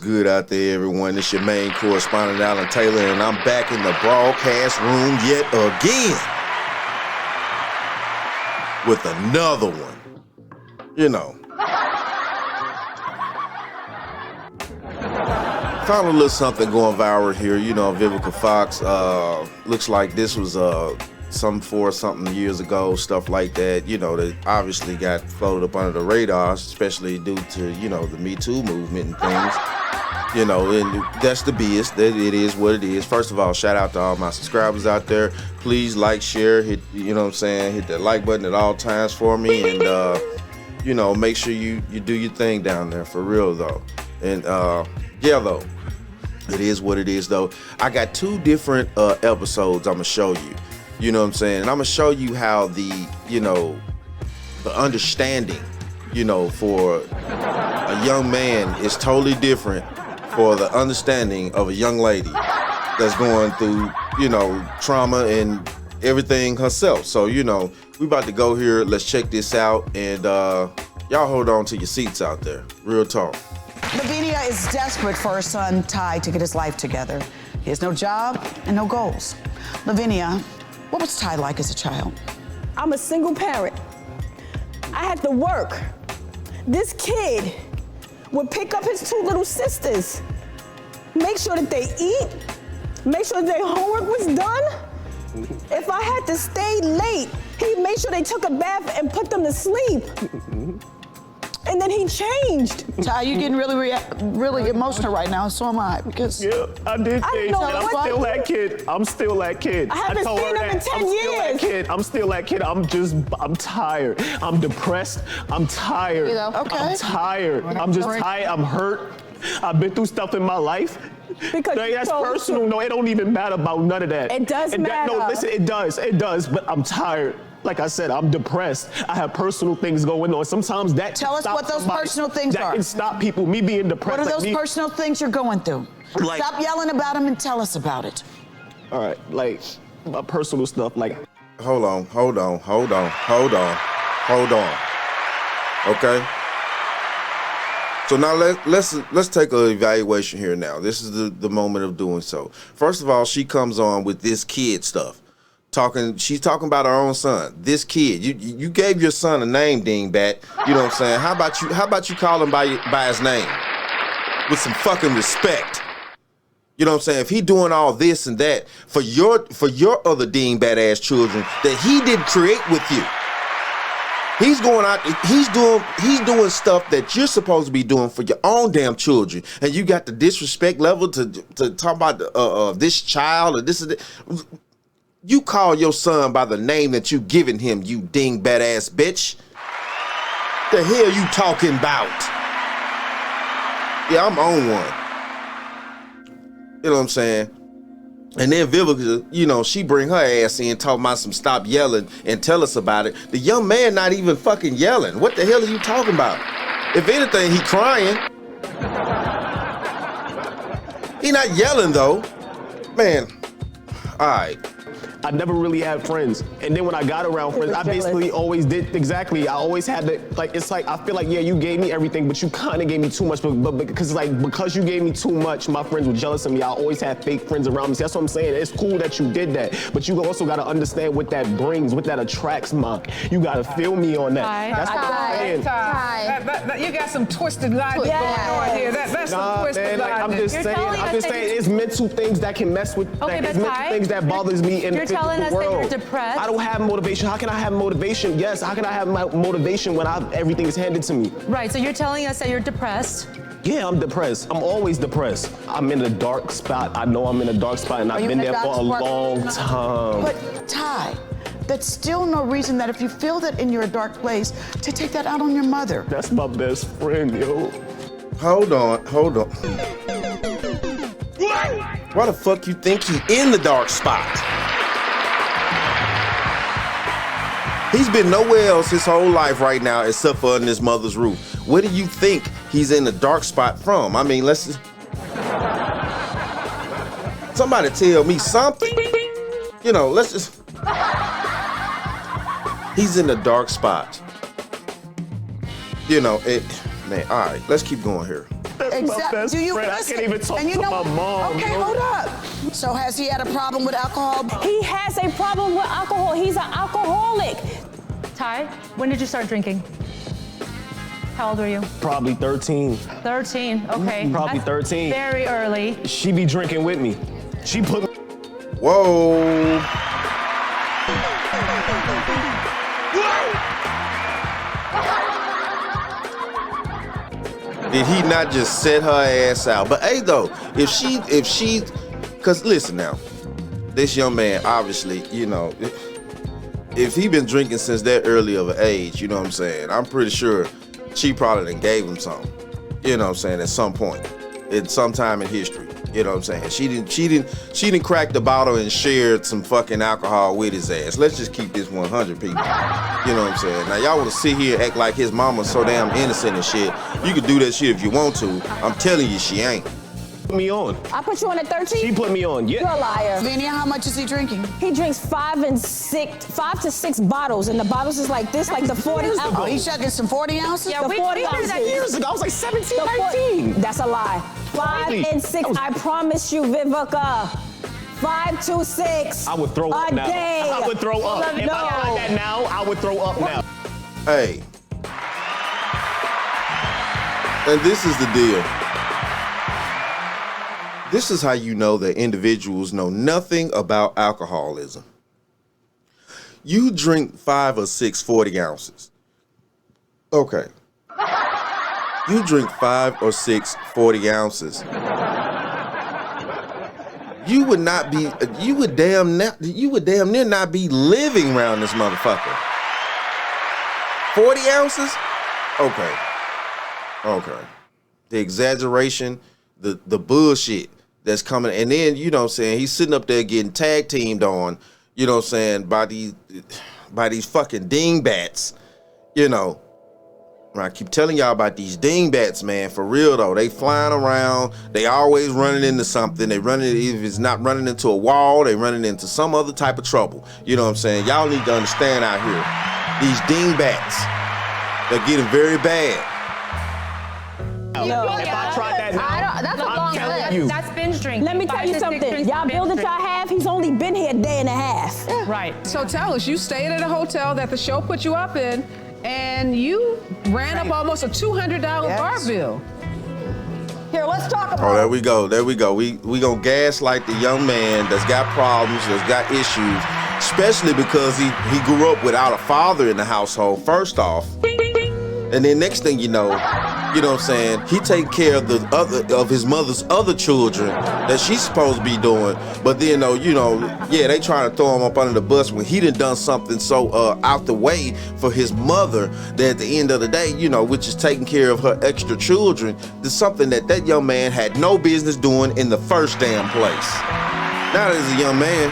good out there, everyone? It's your main correspondent, Alan Taylor, and I'm back in the broadcast room yet again with another one. You know. Found a little something going viral here. You know, Vivica Fox, looks like this was something years ago, stuff like that, you know, that obviously got floated up under the radar, especially due to, you know, the Me Too movement and things. You know, and that's the BS. That it is what it is. First of all, shout out to all my subscribers out there. Please like, share, hit, you know what I'm saying, hit that like button at all times for me, and you know, make sure you do your thing down there, for real though. And yeah though, it is what it is though. I got two different episodes I'm gonna show you. You know what I'm saying? And I'm gonna show you how the understanding, you know, for a young man is totally different for the understanding of a young lady that's going through, you know, trauma and everything herself. So, you know, we about to go here. Let's check this out. And y'all hold on to your seats out there. Real talk. Lavinia is desperate for her son, Ty, to get his life together. He has no job and no goals. Lavinia, what was Ty like as a child? I'm a single parent. I had to work. This kid would pick up his two little sisters, make sure that they eat, make sure that their homework was done. If I had to stay late, he'd make sure they took a bath and put them to sleep. And then he changed. Ty, you're getting really emotional right now, and so am I, because... Yeah, I did change. I'm still that kid. I'm still that kid. I haven't seen him in 10 years. I'm still that kid. I'm tired. I'm depressed. I'm tired. You know, okay. I'm tired. I'm just tired. I'm hurt. I've been through stuff in my life. Because that's personal. No, it don't even matter about none of that. It does matter. No, listen, it does, but I'm tired. Like I said, I'm depressed. I have personal things going on. Sometimes that Tell us what those personal things are. That can stop people. Me being depressed. What are those personal things you're going through? Like, stop yelling about them and tell us about it. All right, like my personal stuff, like. Hold on. Okay. So now let's take an evaluation here now. This is the moment of doing so. First of all, she comes on with this kid stuff. She's talking about her own son. This kid, you gave your son a name, dingbat. You know what I'm saying? How about you call him by his name with some fucking respect? You know what I'm saying? If he doing all this and that for your other dingbat ass children that he didn't create with you, he's going out. He's doing stuff that you're supposed to be doing for your own damn children, and you got the disrespect level to talk about this child or this and that. You call your son by the name that you giving him, you dingbat ass bitch. The hell you talking about? Yeah, I'm on one. You know what I'm saying? And then Vivica, you know, she bring her ass in talking about some stop yelling and tell us about it. The young man not even fucking yelling. What the hell are you talking about? If anything, he crying. He not yelling though. Man, all right. I never really had friends. And then when I got around friends, I basically always did, exactly. I always had to, like, it's like, I feel like, yeah, you gave me everything, but you kind of gave me too much. But because you gave me too much, my friends were jealous of me. I always had fake friends around me. So that's what I'm saying. It's cool that you did that. But you also got to understand what that brings, what that attracts, Mark. You got to feel me on that. That's what I'm saying. You got some twisted logic going on here. That's some twisted logic. I'm just saying, it's mental things that can mess with, it's mental things that bothers me in the telling us world. that you're depressed. I don't have motivation. How can I have motivation? Yes, how can I have my motivation when everything is handed to me? Right, so you're telling us that you're depressed. Yeah, I'm depressed. I'm always depressed. I'm in a dark spot. I know I'm in a dark spot, and I've been there for a long time. But Ty, that's still no reason that if you feel that and you're a dark place, to take that out on your mother. That's my best friend, yo. Hold on. Why the fuck you think he in the dark spot? He's been nowhere else his whole life right now except for in his mother's roof. Where do you think he's in the dark spot from? I mean, let's just... Somebody tell me something. You know, let's just... He's in the dark spot. You know, man, all right, let's keep going here. That's my best friend. I can't even talk to my mom. Okay, hold up. So has he had a problem with alcohol? He has a problem with alcohol. He's an alcoholic. Ty, when did you start drinking? How old were you? Probably 13. 13, okay. Probably That's 13. Very early. She be drinking with me. She put me. Whoa. Did he not just set her ass out? But hey, though, if she, cause listen now, this young man obviously, you know, if he been drinking since that early of an age, you know what I'm saying? I'm pretty sure she probably done gave him some, you know what I'm saying? At some point, at some time in history, you know what I'm saying? She didn't crack the bottle and shared some fucking alcohol with his ass. Let's just keep this 100, people. You know what I'm saying? Now y'all want to sit here and act like his mama's so damn innocent and shit. You can do that shit if you want to. I'm telling you, she ain't. Put me on. I put you on at 13? She put me on. You're Yeah. a liar. Lavinia, how much is he drinking? He drinks 5 to 6 bottles, and the bottles is like this, like the 40 ounces. Oh, he's chugging some 40 ounces? Yeah, The we 40 did ounces. that Years ago, I was like 17, The 19. That's a lie. 5 Really? and 6. I promise you, Vivica. 5 to 6. I would throw up a now. day. I would throw up. If I got that now, I would throw up now. Hey. And this is the deal. This is how you know that individuals know nothing about alcoholism. You drink 5 or 6 40 ounces. Okay. You drink 5 or 6 40 ounces. You would damn near not be living around this motherfucker. 40 ounces? Okay. The exaggeration, the bullshit that's coming, and then, you know what I'm saying, he's sitting up there getting tag teamed on, you know what I'm saying, by these fucking dingbats, you know. I keep telling y'all about these dingbats, man, for real though. They flying around, they always running into something. If it's not running into a wall, they running into some other type of trouble. You know what I'm saying? Y'all need to understand out here, these dingbats, they're getting very bad. If I tried that now, That's a long telling you. That's binge drinking. Let me tell 5 you to 6 something. drinks Y'all is bill binge that y'all drinking. have, he's only been here a day and a half. Right. So tell us, you stayed at a hotel that the show put you up in, and you ran up almost a $200 bar bill. Here, let's talk about Oh, there we go. We gonna gaslight the young man that's got problems, that's got issues, especially because he grew up without a father in the household, first off. And then next thing you know what I'm saying, he take care of his mother's other children that she's supposed to be doing. But then they trying to throw him up under the bus when he done something so out the way for his mother that at the end of the day, which is taking care of her extra children, is something that young man had no business doing in the first damn place. Now there's a young man.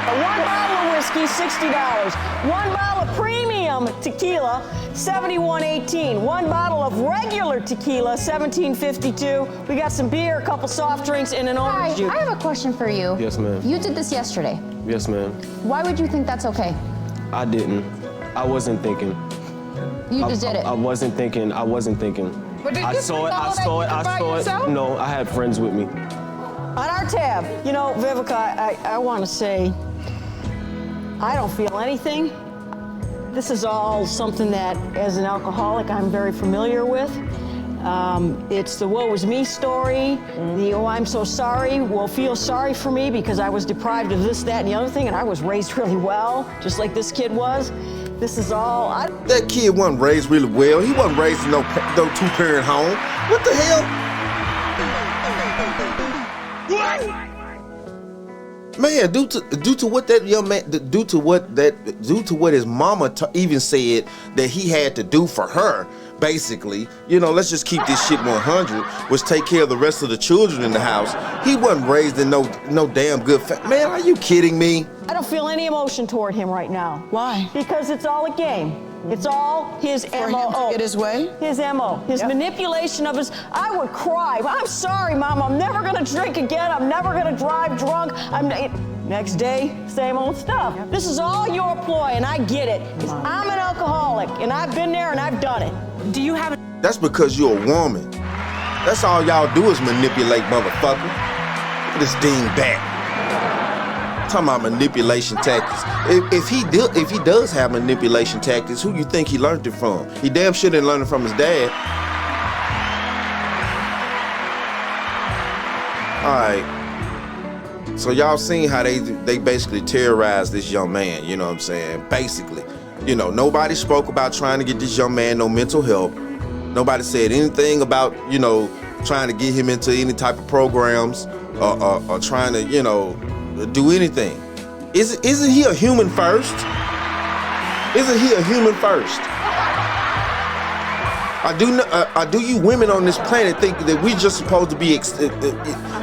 1 bottle of whiskey, $60. 1 bottle of premium tequila, $71.18. 1 bottle of regular tequila, $17.52. We got some beer, a couple soft drinks, and an Hi, orange juice. I have a question for you. Yes, ma'am. You did this yesterday. Yes, ma'am. Why would you think that's okay? I didn't. I wasn't thinking. You just did it. I wasn't thinking. But did I you saw it. drink all I that saw it. liquor I by saw it. yourself? No, I had friends with me. On our tab, Vivica, I want to say, I don't feel anything. This is all something that, as an alcoholic, I'm very familiar with. It's the woe is me story, the oh, I'm so sorry, well, feel sorry for me because I was deprived of this, that, and the other thing, and I was raised really well, just like this kid was. This is all, That kid wasn't raised really well. He wasn't raised in no two-parent home. What the hell? Man, due to what that young man, due to what his mama even said that he had to do for her, basically, let's just keep this shit 100, was take care of the rest of the children in the house. He wasn't raised in no damn good man, are you kidding me? I don't feel any emotion toward him right now. Why? Because it's all a game. It's all his For MO. him to get his way? His MO. His manipulation of his. I would cry. I'm sorry, Mom. I'm never gonna drink again. I'm never gonna drive drunk. Next day, same old stuff. This is all your ploy, and I get it. I'm an alcoholic, and I've been there and I've done it. Do you have That's because you're a woman. That's all y'all do is manipulate, motherfucker. Look at this dingbat. Talking about manipulation tactics. If he does have manipulation tactics, who you think he learned it from? He damn sure didn't learn it from his dad. All right. So y'all seen how they basically terrorized this young man, you know what I'm saying? Basically. You know, nobody spoke about trying to get this young man no mental help. Nobody said anything about, you know, trying to get him into any type of programs or trying to, you know, do anything. Isn't he a human first? Isn't he a human first? Do you women on this planet think that we're just supposed to be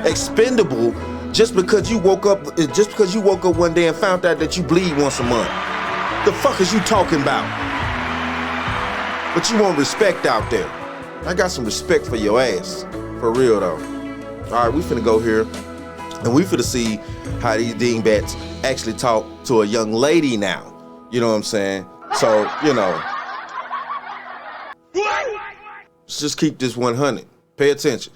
expendable just because you woke up one day and found out that you bleed once a month? The fuck is you talking about? But you want respect out there. I got some respect for your ass. For real though. All right, we finna go here and we finna see how these dingbats actually talk to a young lady now. You know what I'm saying? So, you know. Let's just keep this 100. Pay attention.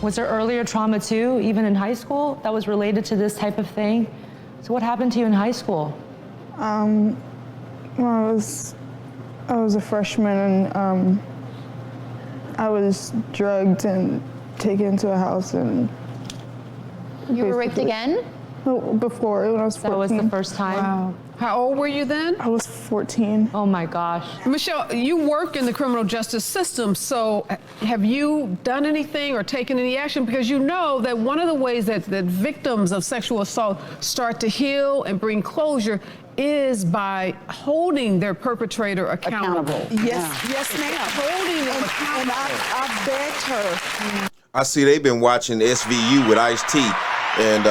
Was there earlier trauma too, even in high school, that was related to this type of thing? So what happened to you in high school? Well, I was a freshman and I was drugged and taken to a house and. You were raped again? No, before, when I was 14. That was the first time? Wow. How old were you then? I was 14. Oh my gosh. Michelle, you work in the criminal justice system, so have you done anything or taken any action? Because you know that one of the ways that victims of sexual assault start to heal and bring closure is by holding their perpetrator accountable. Yes, yes, ma'am. Holding them accountable. And I begged her. I see they've been watching SVU with Ice-T and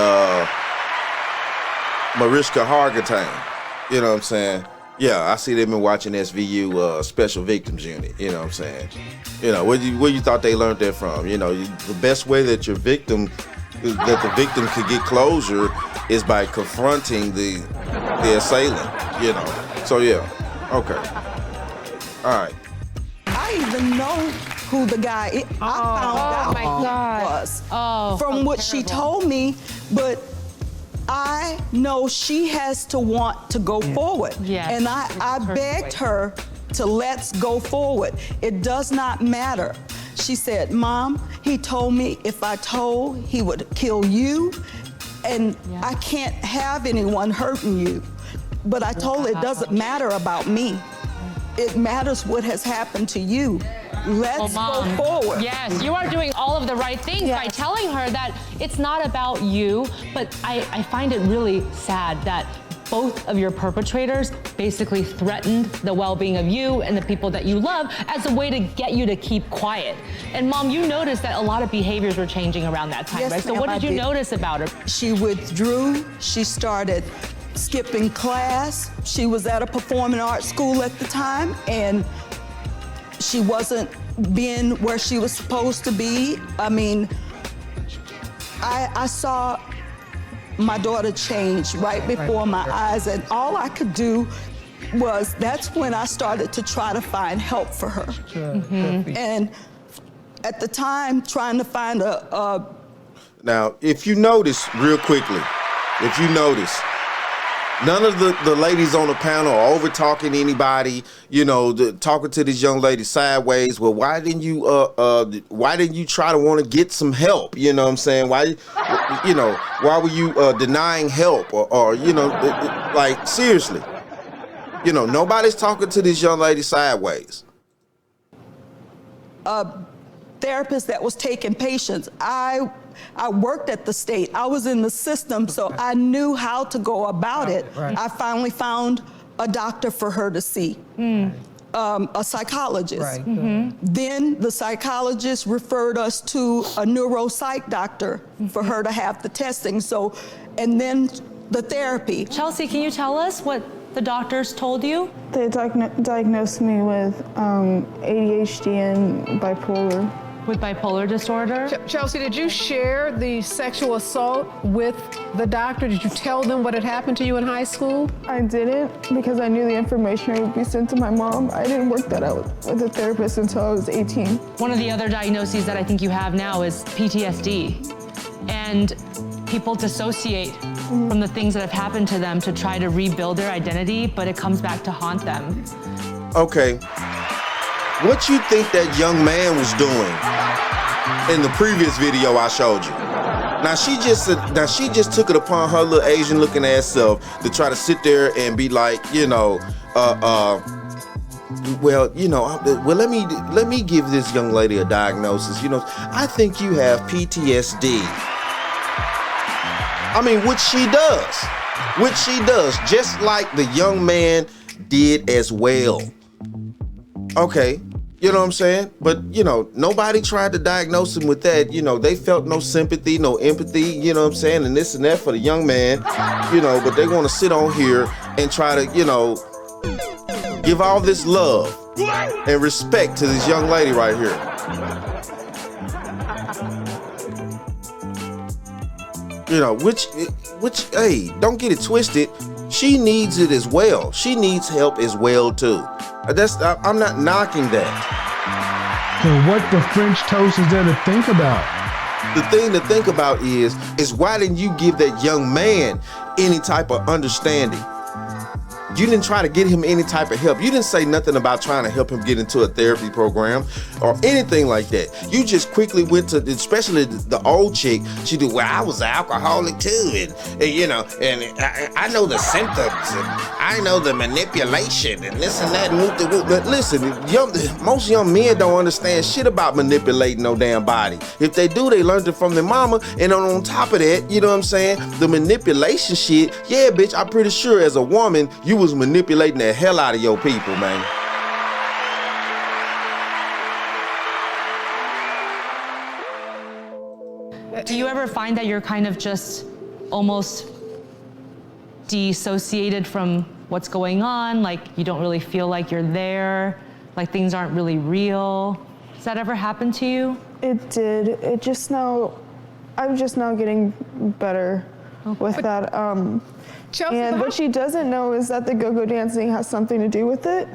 Mariska Hargitay. You know what I'm saying? Yeah, I see they've been watching SVU Special Victims Unit. You know what I'm saying? You know, where you thought they learned that from? You know, the best way that the victim could get closure is by confronting the assailant. You know, so yeah, okay, all right. I even know who the guy is. I found out my who God. he was Oh, from what she told me, but I know she has to want to go forward. Yes. And I begged her to let's go forward. It does not matter. She said, Mom, he told me if I told, he would kill you, and I can't have anyone hurting you. But I told her it doesn't matter about me. It matters what has happened to you. Let's go forward. Yes, you are doing all of the right things by telling her that it's not about you, but I find it really sad that both of your perpetrators basically threatened the well-being of you and the people that you love as a way to get you to keep quiet. And Mom, you noticed that a lot of behaviors were changing around that time, Yes, right? So ma'am, what did I you notice about her? She withdrew. She started skipping class. She was at a performing arts school at the time, and she wasn't being where she was supposed to be. I mean, I saw my daughter change right before my eyes, and all I could do was, that's when I started to try to find help for her. And at the time, trying to find Now, if you notice real quickly, none of the ladies on the panel are over talking anybody, you know, talking to this young lady sideways. Well, why didn't you try to want to get some help? You know what I'm saying? Why were you denying help or you know, like seriously, you know, nobody's talking to this young lady sideways. Therapist that was taking patients. I worked at the state. I was in the system, so I knew how to go about it. Right. I finally found a doctor for her to see, a psychologist. Right. Then the psychologist referred us to a neuropsych doctor for her to have the testing. So, and then the therapy. Chelsea, can you tell us what the doctors told you? They diagnosed me with ADHD and bipolar. with bipolar disorder. Chelsea, did you share the sexual assault with the doctor? Did you tell them what had happened to you in high school? I didn't because I knew the information would be sent to my mom. I didn't work that out with a therapist until I was 18. One of the other diagnoses that I think you have now is PTSD. And people dissociate from the things that have happened to them to try to rebuild their identity, but it comes back to haunt them. Okay. What you think that young man was doing in the previous video I showed you? Now she just took it upon her little Asian looking ass self to try to sit there and be like, well, let me give this young lady a diagnosis. I think you have PTSD. I mean, which she does, just like the young man did as well. Okay, you know what I'm saying? But, nobody tried to diagnose him with that. They felt no sympathy, no empathy, you know what I'm saying? And this and that for the young man, but they want to sit on here and try to, give all this love and respect to this young lady right here. Which, hey, don't get it twisted. She needs it as well. She needs help as well too. I'm not knocking that. So what the French toast is there to think about? The thing to think about is why didn't you give that young man any type of understanding? You didn't try to get him any type of help. You didn't say nothing about trying to help him get into a therapy program or anything like that. You just quickly went to, especially the old chick, she did, well, I was an alcoholic too, and I know the symptoms, and I know the manipulation, and this and that, and whoop. But listen, most young men don't understand shit about manipulating no damn body. If they do, they learned it from their mama, and on top of that, you know what I'm saying, the manipulation shit, yeah, bitch, I'm pretty sure as a woman, you was manipulating the hell out of your people, man. Do you ever find that you're kind of just almost dissociated from what's going on? Like you don't really feel like you're there, like things aren't really real? Does that ever happen to you? It did. I'm just now getting better with that. Chelsea, and what she doesn't know is that the go-go dancing has something to do with it.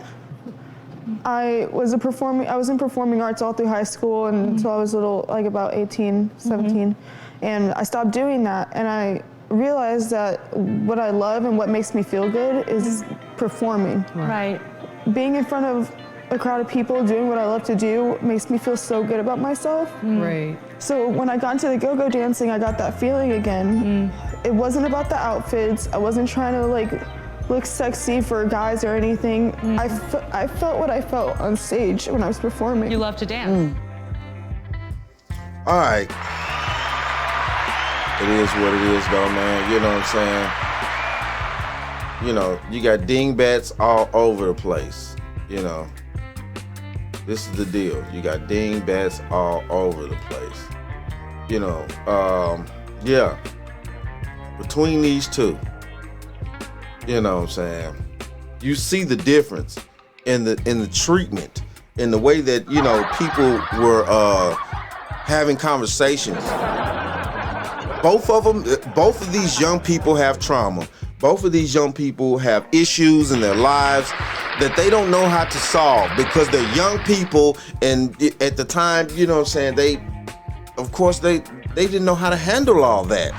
I was in performing arts all through high school and until I was little, like about 18, 17. And I stopped doing that and I realized that what I love and what makes me feel good is performing. Right. Being in front of a crowd of people doing what I love to do makes me feel so good about myself. Right. So when I got into the go-go dancing, I got that feeling again. It wasn't about the outfits. I wasn't trying to look sexy for guys or anything. I felt what I felt on stage when I was performing. You love to dance. All right. It is what it is though, man. You know what I'm saying? You got dingbats all over the place. This is the deal. You got dingbats all over the place. Yeah. Between these two, you know what I'm saying? You see the difference in the treatment, in the way that, people were having conversations. Both of these young people have trauma. Both of these young people have issues in their lives that they don't know how to solve because they're young people, and at the time, you know what I'm saying, they didn't know how to handle all that.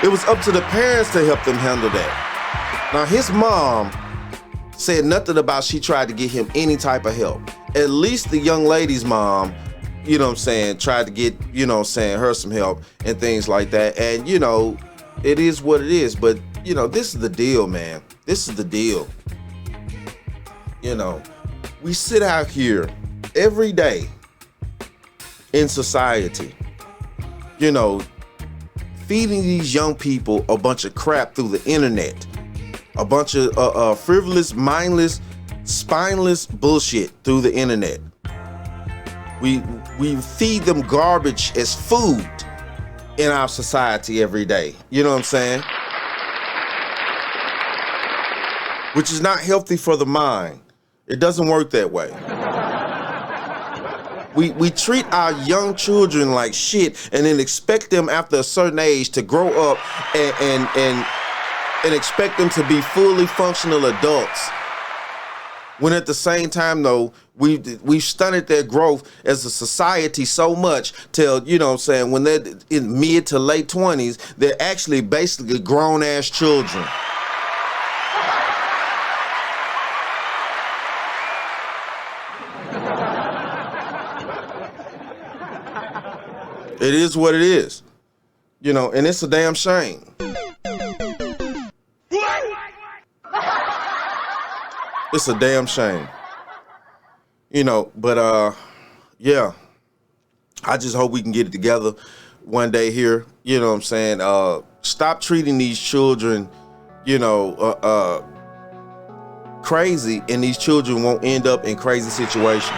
It was up to the parents to help them handle that. Now, his mom said nothing about she tried to get him any type of help. At least the young lady's mom, you know what I'm saying, tried to get, you know what I'm saying, her some help and things like that. And, it is what it is. But, this is the deal, man. This is the deal. We sit out here every day in society, feeding these young people a bunch of crap through the internet, a bunch of frivolous, mindless, spineless bullshit through the internet. We feed them garbage as food in our society every day. You know what I'm saying? Which is not healthy for the mind. It doesn't work that way. We treat our young children like shit and then expect them after a certain age to grow up and expect them to be fully functional adults. When at the same time, though, we've stunted their growth as a society so much till, you know what I'm saying, when they're in mid to late 20s, they're actually basically grown-ass children. It is what it is, you know, and it's a damn shame. It's a damn shame, you know, but yeah, I just hope we can get it together one day here, you know what I'm saying? Stop treating these children, you know, crazy, and these children won't end up in crazy situations.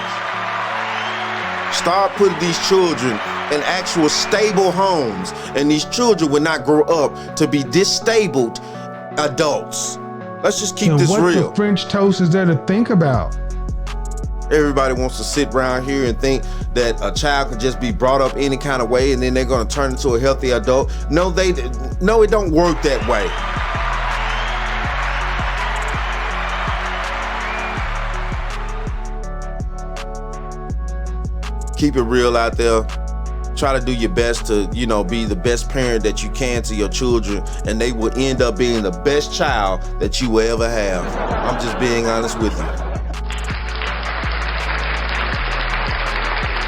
Start putting these children in actual stable homes, and these children will not grow up to be disabled adults. Let's just keep this what real. The French toast is there to think about? Everybody wants to sit around here and think that a child can just be brought up any kind of way and then they're going to turn into a healthy adult. No, it don't work that way. Keep it real out there. Try to do your best to, you know, be the best parent that you can to your children, and they will end up being the best child that you will ever have. I'm just being honest with you.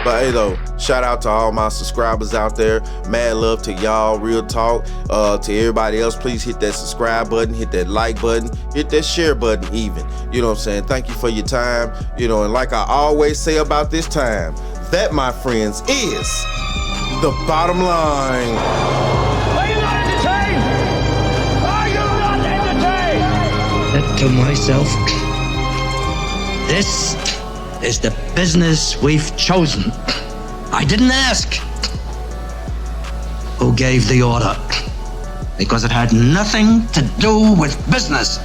But hey though, shout out to all my subscribers out there. Mad love to y'all, real talk. To everybody else, please hit that subscribe button, hit that like button, hit that share button even. You know what I'm saying? Thank you for your time. You know, and like I always say about this time, that, my friends, is the bottom line. Are you not entertained? Are you not entertained? Said to myself, this is the business we've chosen. I didn't ask who gave the order, because it had nothing to do with business.